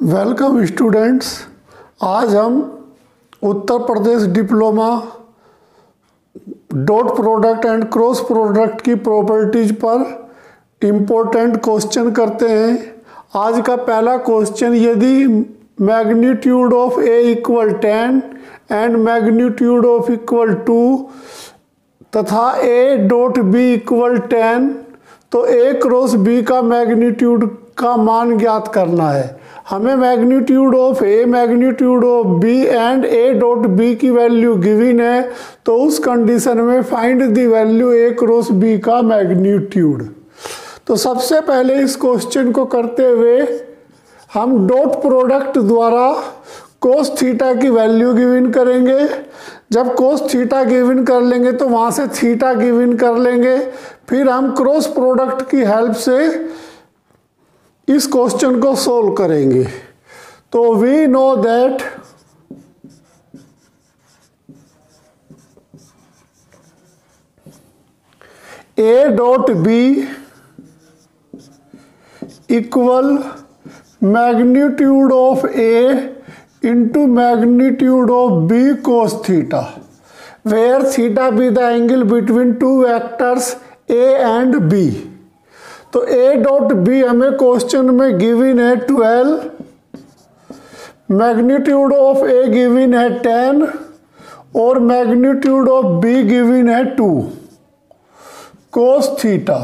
Welcome students. आज हम Uttar Pradesh diploma dot product and cross product की प्रॉपर्टीज पर इम्पोर्टेंट क्वेश्चन करते हैं। आज का पहला क्वेश्चन, यदि magnitude of A equal 10 and magnitude of equal 2 तथा ए डॉट बी इक्वल 10 तो ए क्रॉस बी का मैग्नीट्यूड का मान ज्ञात करना है। हमें magnitude of A, magnitude of B and A dot B की वैल्यू गिवन है, तो उस कंडीशन में find the value A cross B का मैग्नीट्यूड। तो सबसे पहले इस क्वेश्चन को करते हुए हम डॉट प्रोडक्ट द्वारा कोस थीटा की वैल्यू गिवन करेंगे। जब कोस थीटा गिवन कर लेंगे तो वहाँ से थीटा गिवन कर लेंगे, फिर हम क्रॉस प्रोडक्ट की हेल्प से इस क्वेश्चन को सोल्व करेंगे। तो we know that A dot B equal magnitude of A into magnitude of b cos theta, where theta be the angle between two vectors a and b। तो a dot b हमें question में given है 12, magnitude of a given है 10 और magnitude of b given है 2 cos theta.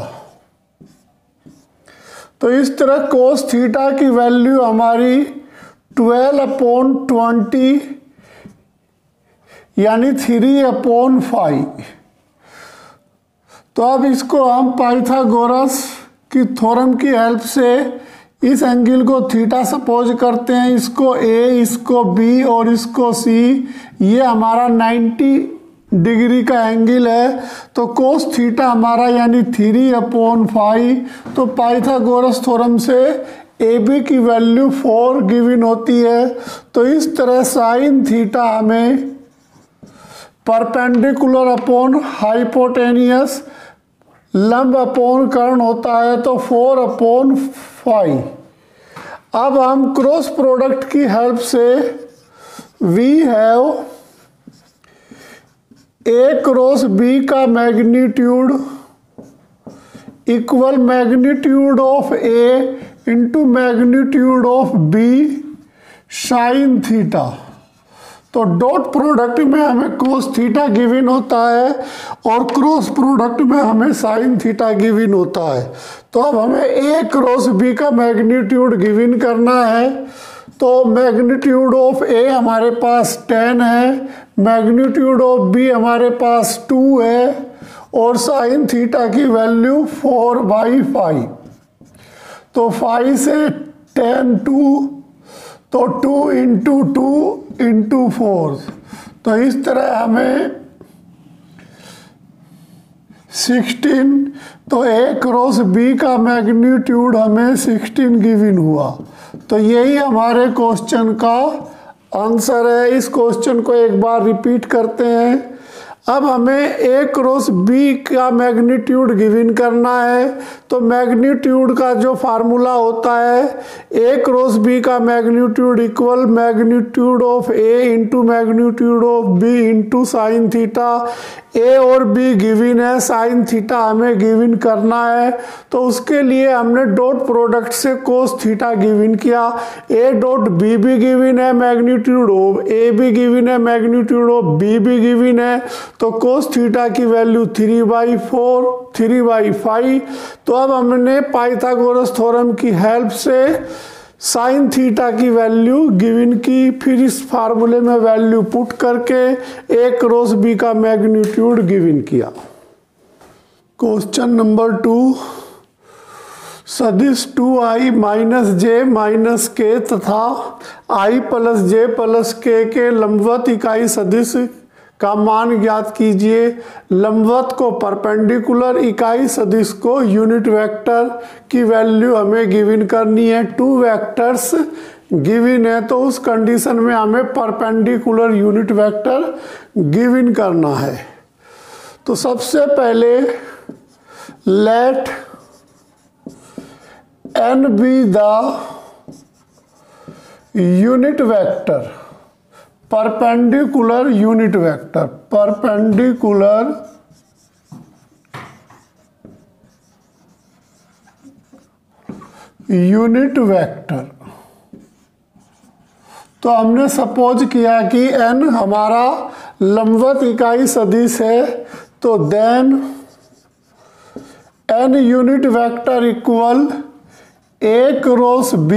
तो इस तरह cos थीटा की वैल्यू हमारी 12/20 यानी 3/5। तो अब इसको हम पाइथागोरस की थ्योरम की हेल्प से इस एंगल को थीटा सपोज करते हैं। इसको ए, इसको बी और इसको सी, ये हमारा 90 डिग्री का एंगल है। तो कोस थीटा हमारा यानी 3/5। तो पाइथागोरस थ्योरम से ए बी की वैल्यू 4 गिवन होती है। तो इस तरह साइन थीटा हमें परपेंडिकुलर अपॉन हाइपोटेनियस लंब अपॉन कर्ण होता है, तो 4/5। अब हम क्रॉस प्रोडक्ट की हेल्प से we have A cross B का magnitude equal magnitude of A into magnitude of B sine theta. तो डॉट प्रोडक्ट में हमें कोस थीटा गिवन होता है और क्रॉस प्रोडक्ट में हमें साइन थीटा गिवन होता है। तो अब हमें ए क्रॉस बी का मैग्नीट्यूड गिवन करना है। तो मैग्नीट्यूड ऑफ ए हमारे पास 10 है, मैग्नीट्यूड ऑफ बी हमारे पास 2 है और साइन थीटा की वैल्यू 4/5। तो 5 से 10 2, तो 2 इंटू 2 इंटू 4। तो इस तरह हमें 16। तो ए क्रॉस बी का मैग्नीट्यूड हमें 16 गिवन हुआ। तो यही हमारे क्वेश्चन का आंसर है। इस क्वेश्चन को एक बार रिपीट करते हैं। अब हमें ए क्रॉस बी का मैग्नीट्यूड गिवन करना है। तो मैग्नीट्यूड का जो फार्मूला होता है, ए क्रॉस बी का magnitude equal magnitude of A into magnitude of B into sine theta. A और बी गिवन है, साइन थीटा हमें गिवन करना है। तो उसके लिए हमने डॉट प्रोडक्ट से कोस थीटा गिवन किया। ए डॉट बी भी गिवन है, मैग्नीट्यूड ऑफ ए भी गिवन है, मैग्नीट्यूड ऑफ बी भी गिवन है। तो कोस थीटा की वैल्यू 3/4, 3/5। तो अब हमने पाइथागोरस थ्योरम की हेल्प से साइन थीटा की वैल्यू गिवन की, फिर इस फार्मूले में वैल्यू पुट करके ए क्रॉस बी का मैग्नीट्यूड गिवन किया। क्वेश्चन नंबर 2, सदिश 2i माइनस जे माइनस के तथा i प्लस जे प्लस के लंबवत इकाई सदिश का मान ज्ञात कीजिए। लंबवत को परपेंडिकुलर, इकाई सदिश को यूनिट वेक्टर की वैल्यू हमें गिवन करनी है। 2 वेक्टर्स गिवन है, तो उस कंडीशन में हमें परपेंडिकुलर यूनिट वेक्टर गिवन करना है। तो सबसे पहले let n be the unit vector, perpendicular unit vector, perpendicular unit vector. तो हमने सपोज किया कि n हमारा लंबवत इकाई सदिश है, तो then n unit vector equal a cross b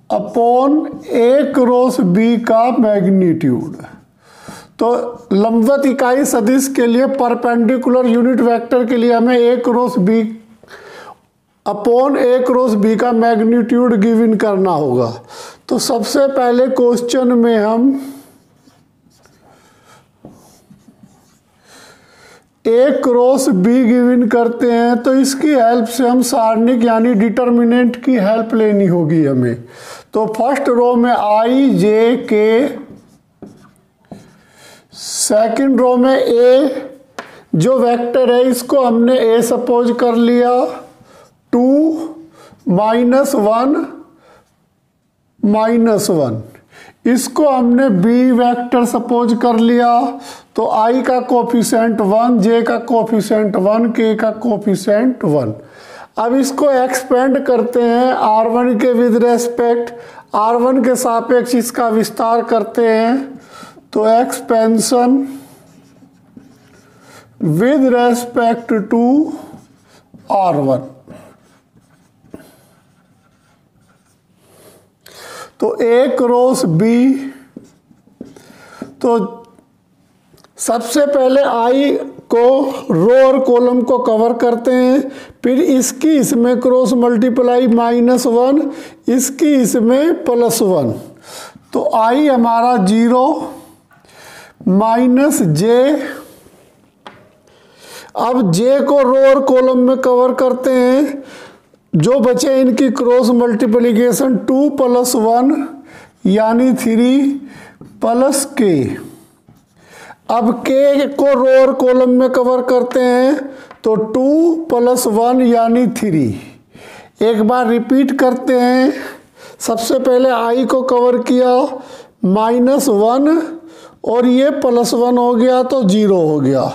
upon a cross b का मैग्नीट्यूड। तो लंबवत इकाई सदिश के लिए परपेंडिकुलर यूनिट वेक्टर के लिए हमें a cross b upon a cross b का मैग्नीट्यूड गिवन करना होगा। तो सबसे पहले क्वेश्चन में हम a क्रॉस b गिवन करते हैं, तो इसकी हेल्प से हम सारणिक यानी डिटर्मिनेंट की हेल्प लेनी होगी हमें। तो फर्स्ट रो में i j k, second row में a जो वेक्टर है इसको हमने a सपोज कर लिया, 2 -1 -1, इसको हमने b वेक्टर सपोज कर लिया। तो i का कोफिशिएंट 1, j का कोफिशिएंट 1, k का कोफिशिएंट 1। अब इसको एक्सपेंड करते हैं r1 के विद रेस्पेक्ट, r1 के सापेक्ष इसका विस्तार करते हैं। तो expansion with respect to r1। तो a क्रॉस b, तो सबसे पहले i को रो और कॉलम को कवर करते हैं, फिर इसकी इसमें क्रॉस मल्टीप्लाई -1, इसकी इसमें +1। तो i हमारा 0 -j, अब j को रो और कॉलम में कवर करते हैं, जो बचे इनकी क्रॉस मल्टीप्लिकेशन 2 + 1 यानी 3 + k। अब k को रो और कॉलम में कवर करते हैं, तो 2 + 1 यानी 3। एक बार रिपीट करते हैं, सबसे पहले i को कवर किया -1 और ये +1 हो गया तो 0 हो गया।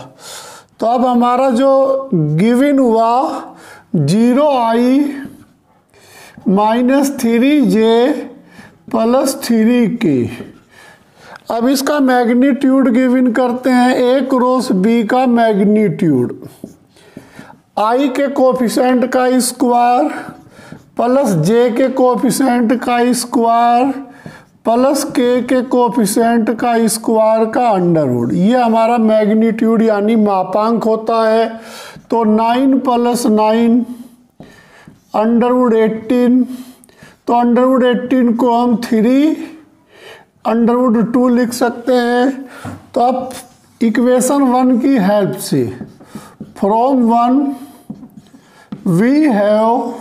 तो अब हमारा जो गिवन हुआ 0i -3j + 3k। अब इसका मैग्नीट्यूड गिवन करते हैं, a क्रॉस b का मैग्नीट्यूड, i के कोफिशिएंट का स्क्वायर प्लस j के कोफिशिएंट का स्क्वायर प्लस k के कोफिशिएंट का स्क्वायर का अंडरवुड। ये हमारा मैग्नीट्यूड यानी मापांक होता है। तो 9 + 9 अंडरवुड 18, तो अंडरवुड 18 को हम 3 अंडरवुड 2 लिख सकते हैं। तो अब इक्वेशन 1 की हेल्प से from 1 we have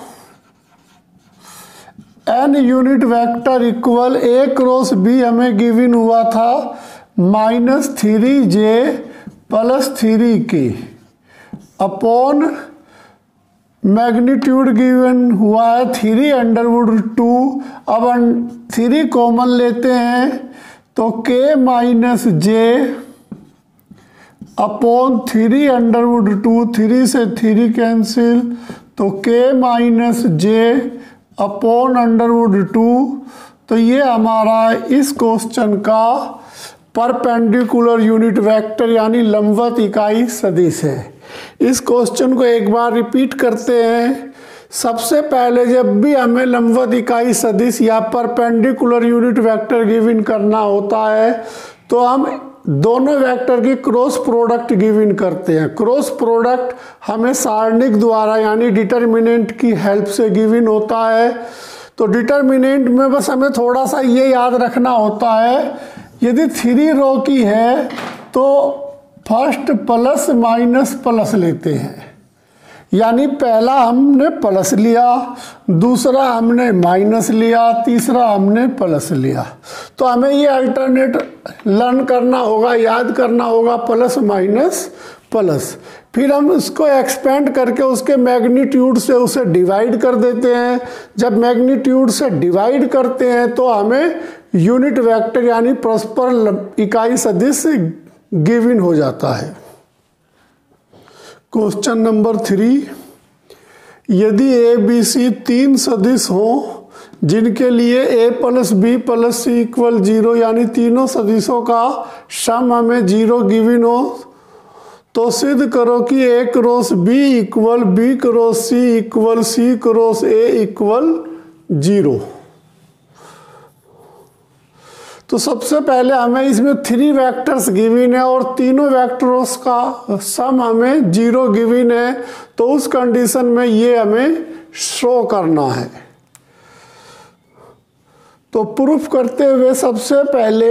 n unit vector equal a cross b हमें गिवन हुआ था -3j + 3k upon magnitude given हुआ है 3 अंडरवुड 2। अब 3 कॉमन लेते हैं, तो k - j अपॉन 3 अंडरवुड 2, 3 से 3 कैंसिल, तो k - j अपॉन अंडरवुड 2। तो ये हमारा इस क्वेश्चन का परपेंडिकुलर यूनिट वेक्टर यानी लंबवत इकाई सदिश है। इस क्वेश्चन को एक बार रिपीट करते हैं। सबसे पहले जब भी हमें लंबवत इकाई सदिश या परपेंडिकुलर यूनिट वेक्टर गिवन करना होता है, तो हम दोनों वेक्टर की क्रॉस प्रोडक्ट गिवन करते हैं। क्रॉस प्रोडक्ट हमें सारणिक द्वारा यानी डिटर्मिनेंट की हेल्प से गिवन होता है। तो डिटर्मिनेंट में बस हमें थोड़ा सा ये याद रखना होता है, यदि 3 रो की है तो फर्स्ट प्लस माइनस प्लस लेते हैं, यानी पहला हमने प्लस लिया, दूसरा हमने माइनस लिया, तीसरा हमने प्लस लिया। तो हमें ये अल्टरनेट लर्न करना होगा, याद करना होगा प्लस माइनस प्लस, फिर हम इसको एक्सपेंड करके उसके मैग्नीट्यूड से उसे डिवाइड कर देते हैं। जब मैग्नीट्यूड से डिवाइड करते हैं तो हमें यूनिट वेक्टर यानी परस्पर इकाई सदिश गिवन हो जाता है। क्वेश्चन नंबर 3, यदि ए बी सी 3 सदिश हों जिनके लिए a plus B plus C equal 0 यानी तीनों सदिशों का सम हमें 0 गिवन हो, तो सिद्ध करो कि a cross b equal b cross c equal c cross a equal 0। तो सबसे पहले हमें इसमें 3 वेक्टर्स गिवन है और तीनों वेक्टर्स का सम हमें 0 गिवन है, तो उस कंडीशन में ये हमें शो करना है। तो प्रूफ करते हुए सबसे पहले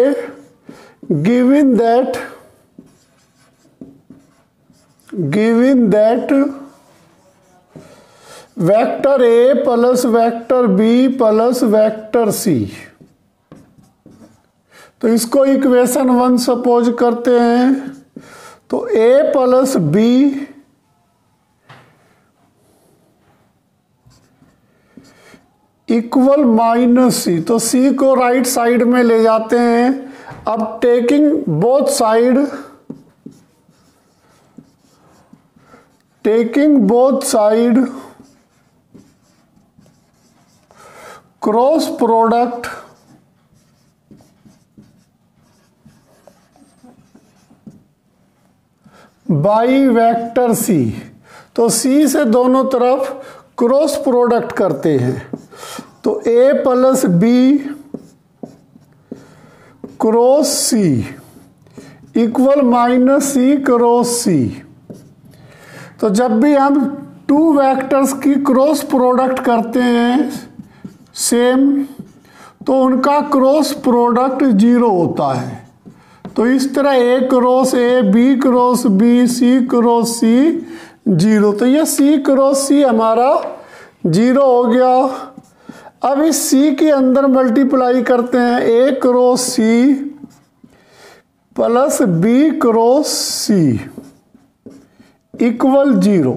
given that vector A plus vector B plus vector C, तो इसको इक्वेशन 1 सपोज करते हैं। तो a plus B equal minus C, तो सी को राइट साइड में ले जाते हैं। अब taking both side cross product by vector C, तो सी से दोनों तरफ क्रॉस प्रोडक्ट करते हैं। तो a plus B cross C equal minus C cross C. तो जब भी हम 2 वेक्टर्स की क्रॉस प्रोडक्ट करते हैं सेम, तो उनका क्रॉस प्रोडक्ट 0 होता है। तो इस तरह a cross a, b cross b, c cross c 0, तो ये c क्रॉस c हमारा 0 हो गया। अब इस c के अंदर मल्टीप्लाई करते हैं a cross c plus b cross c equal 0।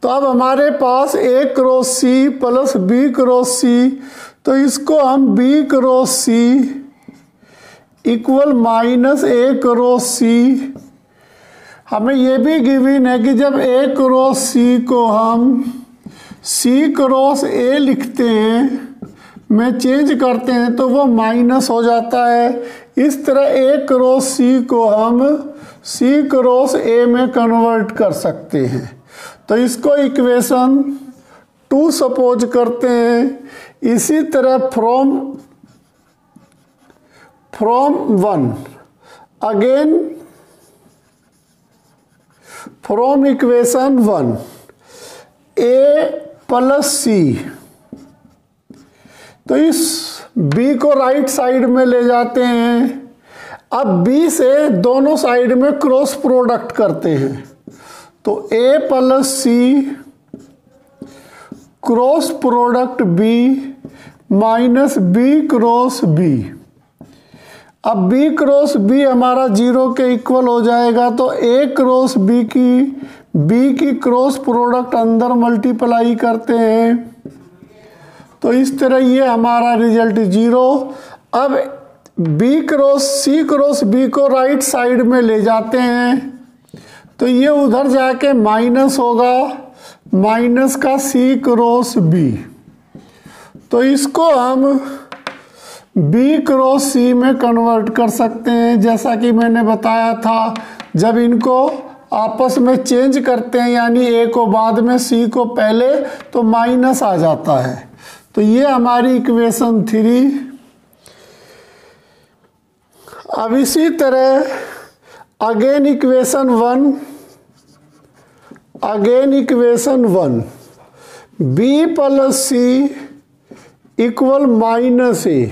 तो अब हमारे पास a cross c plus b cross c, तो इसको हम b cross c equal minus a cross c, हमें यह भी गिवन है कि जब a क्रॉस c को हम c क्रॉस a लिखते हैं में चेंज करते हैं तो वो माइनस हो जाता है। इस तरह a क्रॉस c को हम c क्रॉस a में कन्वर्ट कर सकते हैं। तो इसको इक्वेशन 2 सपोज करते हैं। इसी तरह from 1 again from equation 1 a plus c, तो इस b को राइट साइड में ले जाते हैं। अब b से दोनों साइड में क्रॉस प्रोडक्ट करते हैं। तो a plus c cross product b minus b cross b। अब b क्रॉस b हमारा 0 के इक्वल हो जाएगा, तो a क्रॉस b की क्रॉस प्रोडक्ट अंदर मल्टीप्लाई करते हैं। तो इस तरह ये हमारा रिजल्ट 0। अब c क्रॉस b को राइट साइड में ले जाते हैं, तो ये उधर जाके माइनस होगा, माइनस का c क्रॉस b। तो इसको हम b क्रॉस c में कन्वर्ट कर सकते हैं। जैसा कि मैंने बताया था, जब इनको आपस में चेंज करते हैं यानी a को बाद में c को पहले, तो माइनस आ जाता है। तो ये हमारी इक्वेशन 3। अब इसी तरह again equation 1 b plus c equal minus a।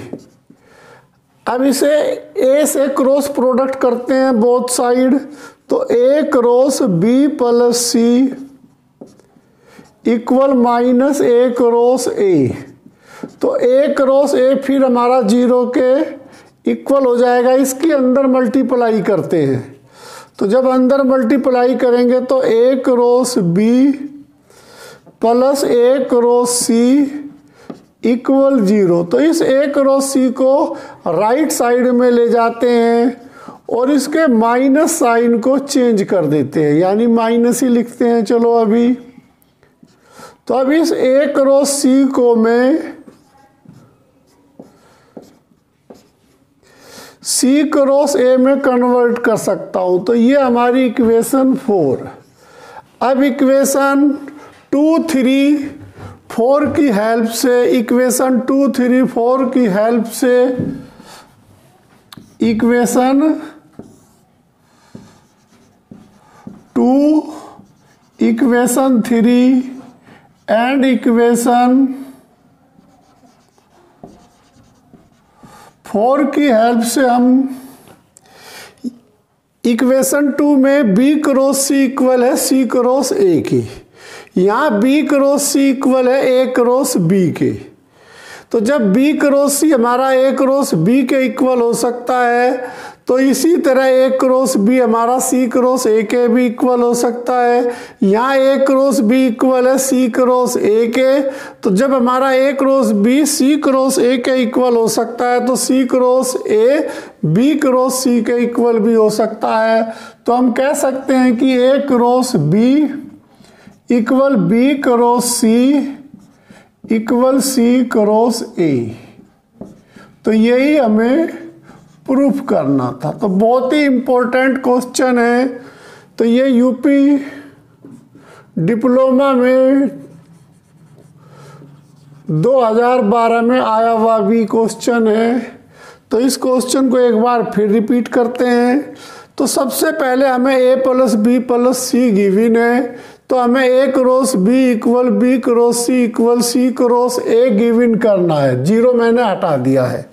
अब इसे a से क्रॉस प्रोडक्ट करते हैं बोथ साइड, तो a cross b plus c equal minus a cross a। तो a क्रॉस a फिर हमारा 0 के इक्वल हो जाएगा इसकी अंदर मल्टीप्लाई करते हैं। तो जब अंदर मल्टीप्लाई करेंगे तो A cross B plus A cross C equal 0। तो इस ए क्रॉस सी को राइट साइड में ले जाते हैं और इसके माइनस साइन को चेंज कर देते हैं, यानी माइनस ही लिखते हैं। चलो अभी तो अब इस ए क्रॉस सी को मैं सी क्रॉस ए में कन्वर्ट कर सकता हूं। तो ये हमारी इक्वेशन 4। अब इक्वेशन 2, 3, 4 की हेल्प से इक्वेशन 2, 3, 4 की हेल्प से इक्वेशन 2, इक्वेशन 3 एंड इक्वेशन 4 की हेल्प से हम इक्वेशन 2 में बी क्रॉस सी इक्वल है सी क्रॉस ए की, यहाँ बी क्रॉस सी इक्वल है ए क्रॉस बी के। तो जब बी क्रॉस सी हमारा ए क्रॉस बी के इक्वल हो सकता है, तो इसी तरह ए क्रॉस बी हमारा सी क्रॉस ए के भी इक्वल हो सकता है। यहाँ ए क्रॉस बी इक्वल है सी क्रॉस ए के, तो जब हमारा A cross B C cross A के इक्वल हो सकता है, तो C cross A B cross C के इक्वल भी हो सकता है। तो हम कह सकते हैं कि A cross B equal B cross C equal C cross A. तो यही हमें प्रूफ करना था। तो बहुत ही इंपॉर्टेंट क्वेश्चन है। तो ये यूपी डिप्लोमा में 2012 में आया हुआ भी क्वेश्चन है। तो इस क्वेश्चन को एक बार फिर रिपीट करते हैं। तो सबसे पहले हमें a plus B plus C given है, तो हमें A cross B equal B cross C equal C cross A given करना है। 0 मैंने हटा दिया है।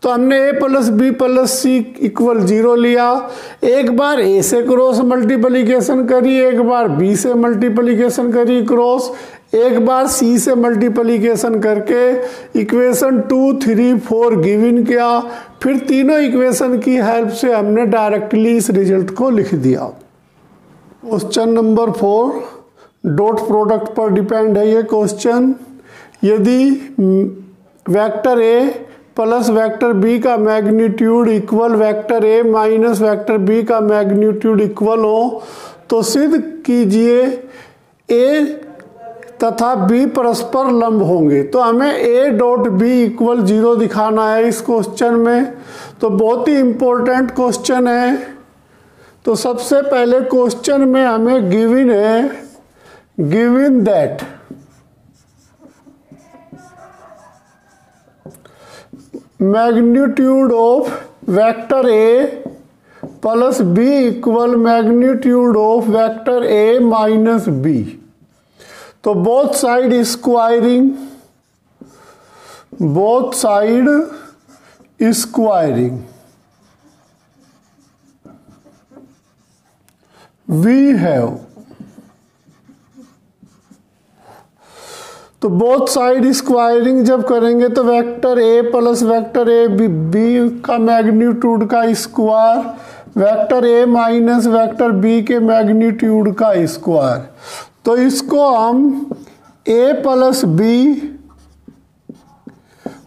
तो हमने A plus B plus C equal 0 लिया। एक बार ए से क्रॉस मल्टीप्लिकेशन करी, एक बार बी से मल्टीप्लिकेशन करी क्रॉस, एक बार सी से मल्टीप्लिकेशन करके इक्वेशन 2, 3, 4 गिवन किया। फिर तीनों इक्वेशन की हेल्प से हमने डायरेक्टली इस रिजल्ट को लिख दिया। क्वेश्चन नंबर 4 डॉट प्रोडक्ट पर डिपेंड है ये क्वेश्चन। यदि vector A plus vector B का magnitude equal vector A minus vector B का मैग्नीट्यूड इक्वल हो, तो सिद्ध कीजिए ए तथा बी परस्पर लंब होंगे। तो हमें ए डॉट बी इक्वल 0 दिखाना है इस क्वेश्चन में। तो बहुत ही इंपॉर्टेंट क्वेश्चन है। तो सबसे पहले क्वेश्चन में हमें गिवन है, given that magnitude of vector A plus B equal magnitude of vector A minus B. तो both side squaring, both side squaring we have. तो बोथ साइड स्क्वायरिंग जब करेंगे तो vector A plus vector A B का magnitude का square, vector A minus vector B के magnitude का square. तो इसको हम A plus B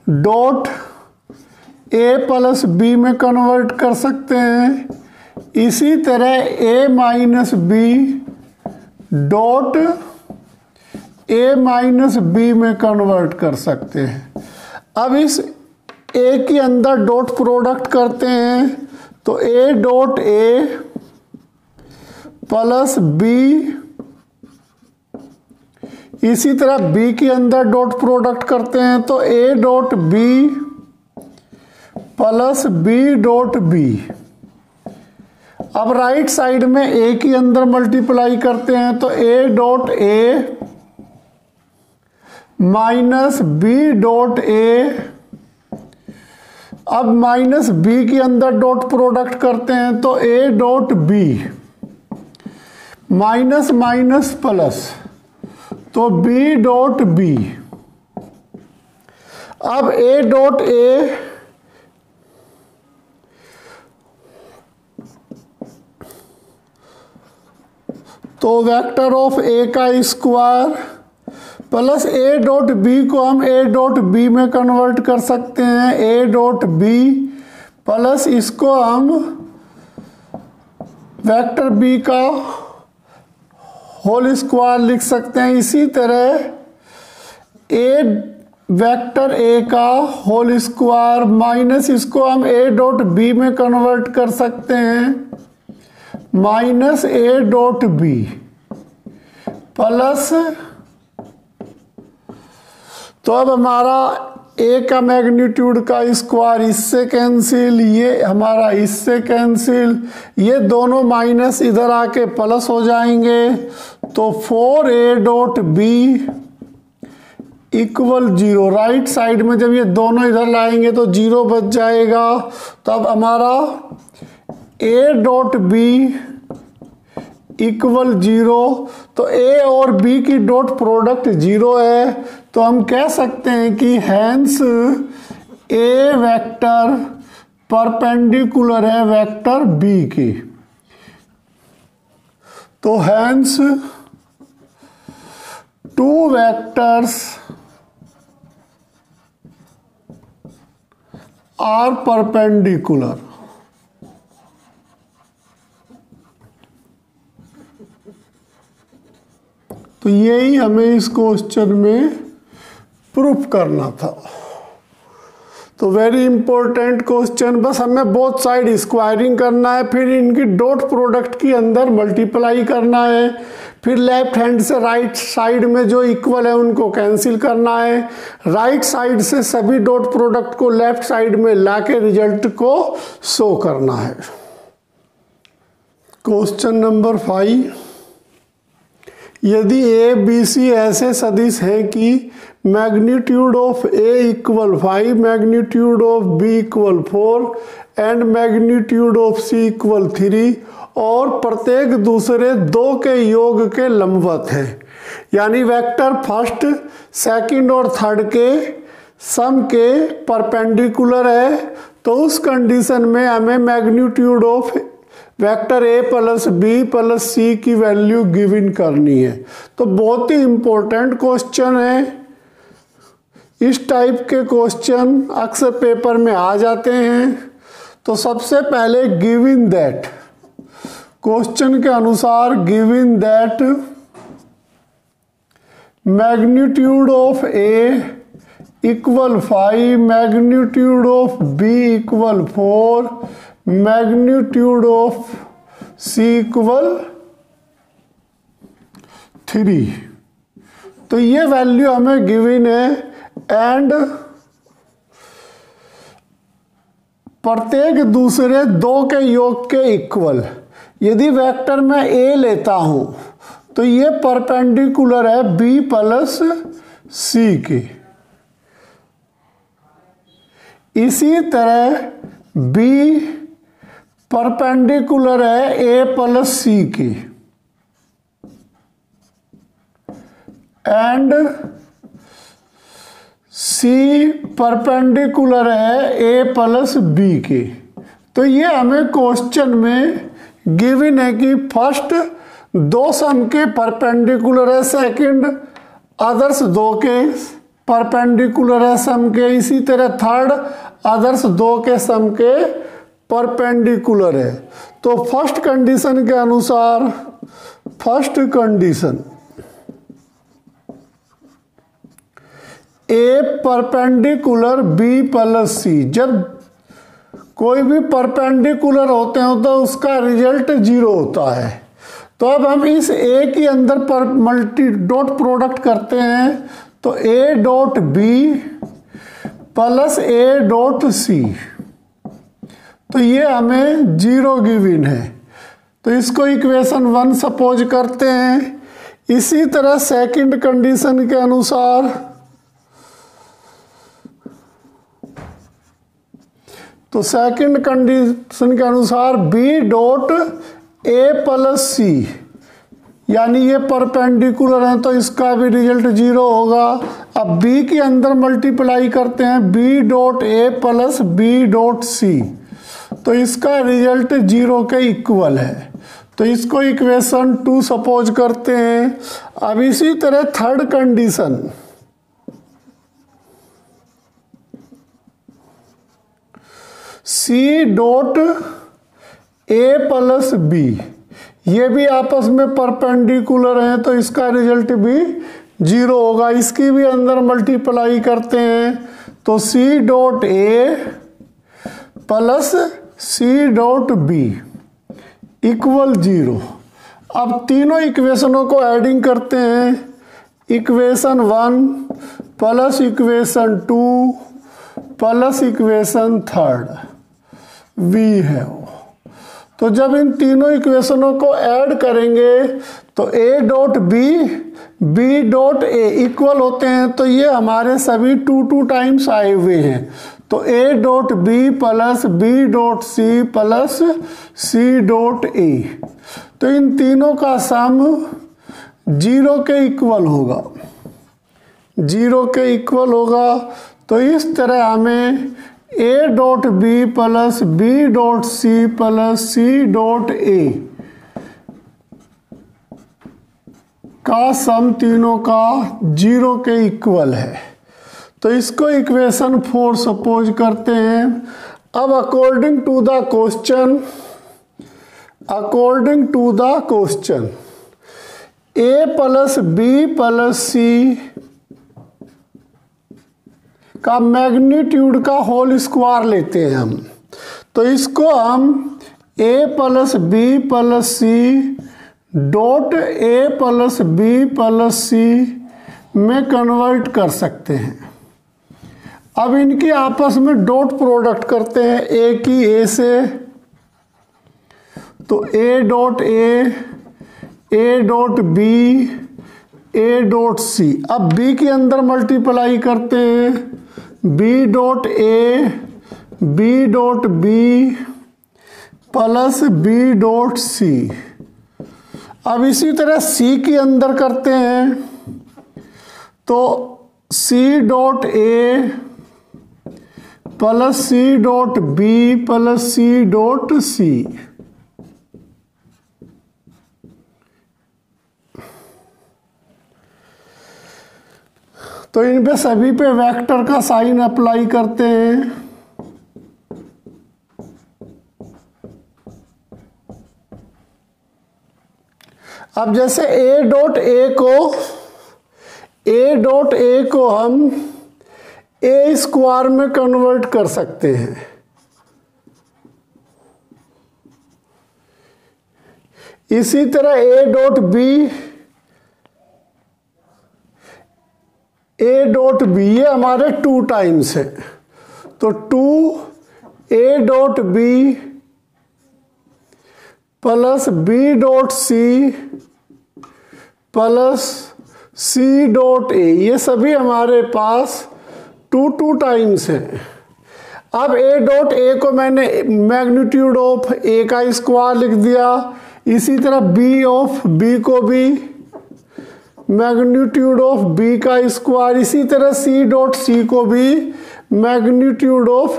dot A plus B में कन्वर्ट कर सकते हैं। इसी तरह A minus B dot A minus B में कन्वर्ट कर सकते हैं। अब इस ए के अंदर डॉट प्रोडक्ट करते हैं, तो A dot A plus B, इसी तरह बी के अंदर डॉट प्रोडक्ट करते हैं, तो A dot B plus B dot B. अब राइट साइड में ए के अंदर मल्टीप्लाई करते हैं, तो A dot A minus B dot A. अब माइनस बी के अंदर डॉट प्रोडक्ट करते हैं, तो A dot B minus minus plus, तो बी डॉट बी। अब ए डॉट ए तो वेक्टर ऑफ ए का square plus A dot B को हम ए डॉट बी में कन्वर्ट कर सकते हैं, ए डॉट बी प्लस इसको हम वेक्टर बी का होल स्क्वायर लिख सकते हैं। इसी तरह ए वेक्टर ए का होल स्क्वायर माइनस इसको हम ए डॉट बी में कन्वर्ट कर सकते हैं, minus A dot B plus, तो अब हमारा ए का मैग्नीट्यूड का स्क्वायर इससे कैंसिल, ये हमारा इससे कैंसिल, ये दोनों माइनस इधर आके प्लस हो जाएंगे। तो 4a dot B equal 0। Right side में जब ये दोनों इधर लाएंगे तो 0 बच जाएगा। तो अब हमारा a डॉट बी इक्वल 0, तो a और b की डॉट प्रोडक्ट 0 है। तो हम कह सकते हैं कि हैंस a वेक्टर परपेंडिकुलर है वेक्टर b की। तो hence two vectors are perpendicular. तो यही हमें इस क्वेश्चन में प्रूफ करना था। तो वेरी इंपॉर्टेंट क्वेश्चन, बस हमें बोथ साइड स्क्वायरिंग करना है, फिर इनकी डॉट प्रोडक्ट की अंदर मल्टीप्लाई करना है, फिर लेफ्ट हैंड से राइट साइड में जो इक्वल है उनको कैंसिल करना है, राइट साइड से सभी डॉट प्रोडक्ट को लेफ्ट साइड में लाके रिजल्ट को शो करना है। क्वेश्चन नंबर 5, यदि ए बी सी ऐसे सदिश हैं कि magnitude of A equal 5, magnitude of B equal 4 and magnitude of C equal 3 और प्रत्येक दूसरे 2 के योग के लंबवत है, यानी वेक्टर फर्स्ट सेकंड और थर्ड के सम के परपेंडिकुलर है, तो उस कंडीशन में हमें magnitude of vector A plus B plus C की वैल्यू गिवन करनी है। तो बहुत ही इंपॉर्टेंट क्वेश्चन है। इस टाइप के क्वेश्चन अक्सर पेपर में आ जाते हैं। तो सबसे पहले गिवन दैट, क्वेश्चन के अनुसार given that magnitude of A equal 5, magnitude of B equal 4, magnitude of C equal 3। तो ये वैल्यू हमें गिवन है एंड प्रत्येक दूसरे 2 के योग के इक्वल। यदि वेक्टर मैं ए लेता हूं तो ये परपेंडिकुलर है बी प्लस सी के। इसी तरह बी परपेंडिकुलर है ए प्लस सी की एंड सी परपेंडिकुलर है ए प्लस बी की। तो ये हमें क्वेश्चन में गिवन है कि फर्स्ट 2 सम के परपेंडिकुलर है, सेकंड अदर्स 2 के परपेंडिकुलर है सम के, इसी तरह थर्ड अदर्स 2 के सम के परपेंडिकुलर है। तो फर्स्ट कंडीशन के अनुसार, फर्स्ट कंडीशन ए परपेंडिकुलर बी प्लस सी, जब कोई भी परपेंडिकुलर होते हैं तो उसका रिजल्ट 0 होता है। तो अब हम इस ए के अंदर पर मल्टी डॉट प्रोडक्ट करते हैं, तो A dot B plus A dot C, तो ये हमें 0 गिवन है। तो इसको इक्वेशन 1 सपोज करते हैं। इसी तरह सेकंड कंडीशन के अनुसार तो सेकंड कंडीशन के अनुसार बी डॉट ए प्लस सी, यानी ये परपेंडिकुलर है तो इसका भी रिजल्ट 0 होगा। अब बी के अंदर मल्टीप्लाई करते हैं B dot A plus B dot C, तो इसका रिजल्ट 0 के इक्वल है। तो इसको इक्वेशन 2 सपोज करते हैं। अब इसी तरह third condition, C dot A plus B, ये भी आपस में परपेंडिकुलर हैं तो इसका रिजल्ट भी 0 होगा। इसकी भी अंदर मल्टीप्लाई करते हैं तो C dot A plus C dot B equal 0। अब तीनों इक्वेशनों को एडिंग करते हैं, equation 1 plus equation 2 plus equation 3 वी है वो। तो जब इन तीनों इक्वेशनों को ऐड करेंगे तो a dot B B dot A equal होते हैं, तो ये हमारे सभी 2 टाइम्स आए हुए हैं। तो a dot B plus B dot C plus C dot A, तो इन तीनों का सम 0 के इक्वल होगा, 0 के इक्वल होगा। तो इस तरह हमें a dot B plus B dot C plus C dot A का सम तीनों का 0 के इक्वल है। तो इसको इक्वेशन 4 सपोज करते हैं। अब according to the question a plus B plus C का मैग्नीट्यूड का होल स्क्वायर लेते हैं हम, तो इसको हम a plus B plus C dot A plus B plus C में कन्वर्ट कर सकते हैं। अब इनकी आपस में डॉट प्रोडक्ट करते हैं, a की a से, तो a dot a dot B a dot C. अब b के अंदर मल्टीप्लाई करते हैं, b dot a b dot b plus b dot C. अब इसी तरह c के अंदर करते हैं, तो c dot a plus C dot B plus C dot C. तो इन पे सभी पे वेक्टर का साइन अप्लाई करते हैं। अब जैसे a डॉट ए को हम a स्क्वायर में कन्वर्ट कर सकते हैं। इसी तरह a डॉट बी ये हमारे 2 टाइम्स है, तो 2a dot B plus B dot C plus C dot A, ये सभी हमारे पास 2 टाइम्स हैं। अब a डॉट ए को मैंने मैग्नीट्यूड ऑफ a का स्क्वायर लिख दिया, इसी तरह b ऑफ b को भी मैग्नीट्यूड ऑफ b का स्क्वायर, इसी तरह c डॉट सी को भी मैग्नीट्यूड ऑफ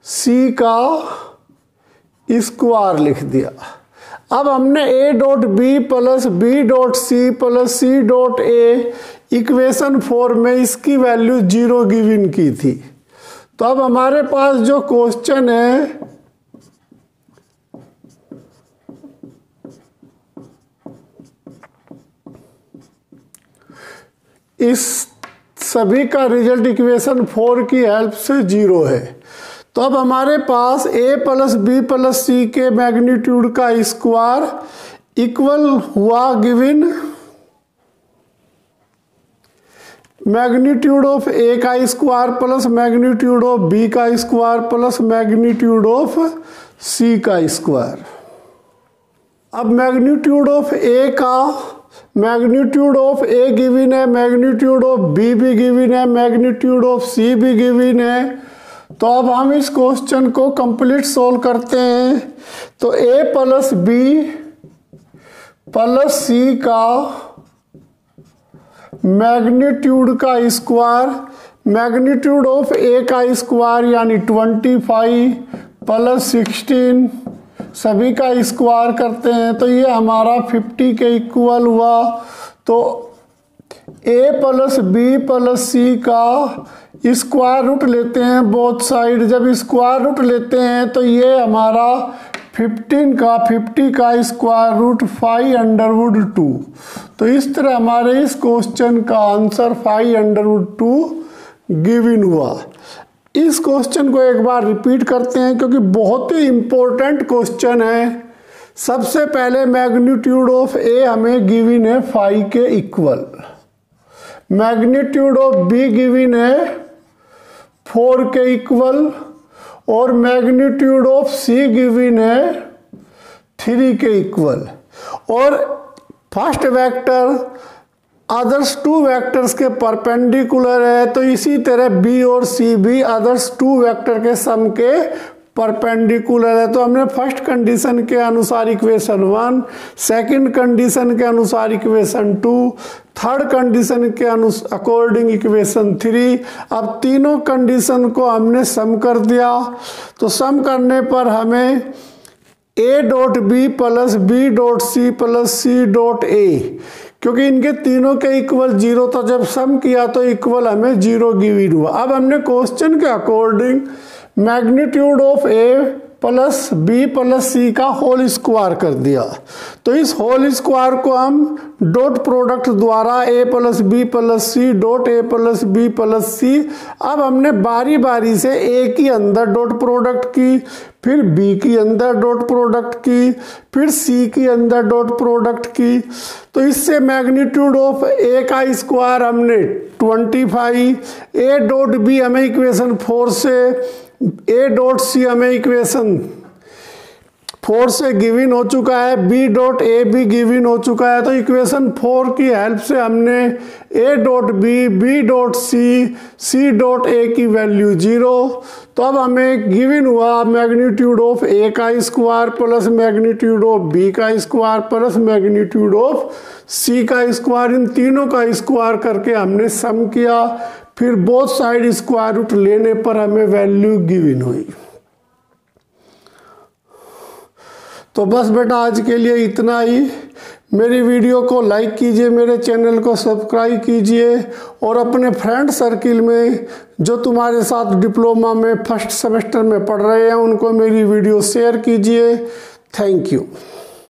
c का स्क्वायर लिख दिया। अब हमने a dot B plus B dot C plus C dot A equation 4 में इसकी वैल्यू 0 गिवन की थी। तो अब हमारे पास जो क्वेश्चन है, इस सभी का रिजल्ट इक्वेशन 4 की हेल्प से 0 है। तो अब हमारे पास a प्लस बी प्लस सी के मैग्नीट्यूड का स्क्वायर इक्वल हुआ गिवन मैग्नीट्यूड ऑफ a का square plus magnitude of b का square plus magnitude of c का स्क्वायर। अब मैग्नीट्यूड ऑफ a गिवन है, मैग्नीट्यूड ऑफ b भी गिवन है, मैग्नीट्यूड ऑफ c भी गिवन है। तो अब हम इस क्वेश्चन को कंप्लीट सोल्व करते हैं। तो a plus B plus C का मैग्नीट्यूड का स्क्वायर, मैग्नीट्यूड ऑफ a का स्क्वायर यानी 25 प्लस 16 सभी का स्क्वायर करते हैं तो ये हमारा 50 के इक्वल हुआ। तो a plus B plus C का स्क्वायर रूट लेते हैं बोथ साइड। जब स्क्वायर रूट लेते हैं तो ये हमारा 50 का स्क्वायर रूट 5√2। तो इस तरह हमारे इस क्वेश्चन का आंसर 5√2 गिवन हुआ। इस क्वेश्चन को एक बार रिपीट करते हैं क्योंकि बहुत ही इंपॉर्टेंट क्वेश्चन है। सबसे पहले मैग्नीट्यूड ऑफ ए हमें गिवन है 5 के equal, magnitude of B given है 4 के इक्वल और मैग्नीट्यूड ऑफ सी गिवन है 3 के इक्वल। और फर्स्ट वेक्टर अदर्स 2 वेक्टर्स के परपेंडिकुलर है, तो इसी तरह बी और सी भी अदर्स 2 वेक्टर के सम के परपेंडिकुलर है। तो हमने फर्स्ट कंडीशन के अनुसार इक्वेशन 1, सेकंड कंडीशन के अनुसार इक्वेशन 2, थर्ड कंडीशन के अकॉर्डिंग इक्वेशन 3। अब तीनों कंडीशन को हमने सम कर दिया। तो सम करने पर हमें a dot B plus B dot C plus C dot A, क्योंकि इनके तीनों के इक्वल 0 था, जब सम किया तो इक्वल हमें 0 गिवन हुआ। अब हमने क्वेश्चन के according magnitude of A plus B plus C का होल स्क्वायर कर दिया। तो इस होल स्क्वायर को हम डॉट प्रोडक्ट द्वारा a plus B plus C dot A plus B plus C. अब हमने बारी बारी से a की अंदर डॉट प्रोडक्ट की, फिर b की अंदर डॉट प्रोडक्ट की, फिर c की अंदर डॉट प्रोडक्ट की। तो इससे मैग्नीट्यूड ऑफ a का स्क्वायर हमने 25, a डॉट बी हमें इक्वेशन 4 से, a डॉट सी हमें इक्वेशन 4 से गिवन हो चुका है, b डॉट ए भी गिवन हो चुका है। तो इक्वेशन 4 की हेल्प से हमने a dot B, b dot C, c dot A की वैल्यू 0। तो अब हमें गिवन हुआ मैग्नीट्यूड ऑफ a का square plus magnitude of b का square plus magnitude of c का स्क्वायर। इन तीनों का स्क्वायर करके हमने सम किया, फिर बोथ साइड स्क्वायर रूट लेने पर हमें वैल्यू गिवन हुई। तो बस बेटा आज के लिए इतना ही। मेरी वीडियो को लाइक कीजिए, मेरे चैनल को सब्सक्राइब कीजिए और अपने फ्रेंड सर्किल में जो तुम्हारे साथ डिप्लोमा में फर्स्ट सेमेस्टर में पढ़ रहे हैं उनको मेरी वीडियो शेयर कीजिए। Thank you.